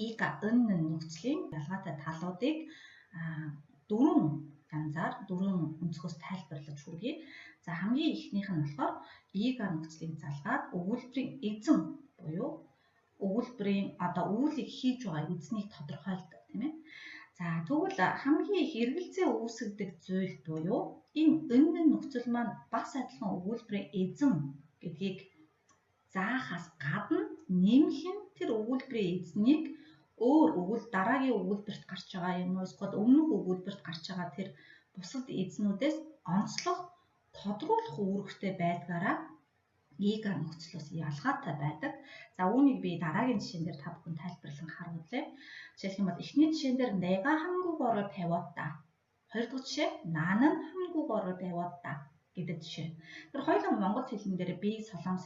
ига н нөхцөлийн ялгаатай талуудыг дөрвөн янзаар дөрвөн өнцгөөс тайлбарлаж хүргэе. За хамгийн эхнийх нь болохоор ига нөхцөлийг залгаад өгүүлбэрийн эзэн буюу өгүүлбэрийн үйлийг хийж байгаа эзнийг тодорхойлдог тийм ээ. За тэгвэл хамгийн их эргэлзээ үүсгдэг зүйл буюу энэ н нөхцөл маань бас адилхан өгүүлбэрийн эзэн гэдгийг заахаас гадна нэмэх нь тэр өгүүлбэрийн эзнийг дараагийн өгүүлбэрт гарч байгаа юм уу эсвэл өмнөх өгүүлбэрт гарч байгаа тэр бусад эзнүүдээс онцлох тодруулах үүрэгтэй байдгаараа ига нөхцлөөс ялгаатай байдаг. За үүнийг би дараагийн жишээн дээр та бүхэн тайлбарлан харуулъя. Жишээлх юм бол эхний жишээн дээр 내가 한국어를 배웠다. Хоёр дахь жишээ 나는 한국어를 배웠다 гэдэг жишээ. Тэр хоёулаа монгол хэлэн дээр би солонгос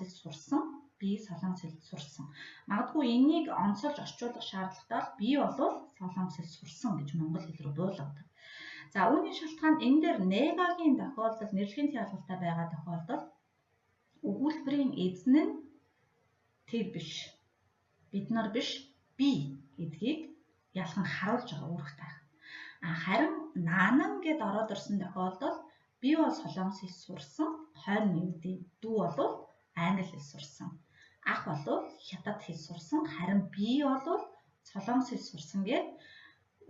хэл сурсан. Магадгүй энийг онцолж орчуулах шаардлагатай бол би болвол солонгос хэл сурсан гэж монгол хэл рүү буулгадаг. За үүний шалтгаан энэ дээр негагийн тохиолдол нэрлэхийн тиалгалтай байгаа тохиолдолд өгүүлбэрийн эзэн нь тэр биш. Бид нар биш би гэдгийг ялхан харуулж байгаа үүрэгтэй. Харин наанан гэд ороод ирсэн тохиолдолд би бол солонгос хэл сурсан, хойно нэмдээ дүү бол англи хэл сурсан. Ах бол хятад хэл сурсан, харин би бол солонгос хэл сурсан гэд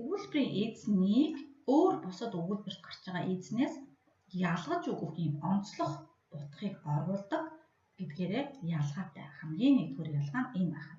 өгүүлбэрийн эзнийг өөр бусад өгүүлбэрт гарч байгаа эзнээс ялгаж өгөх юм онцлох утгыг оруулдаг гэдгээрээ ялгаатай. Хамгийн нэгдүгээр ялгаа нь энэ байна.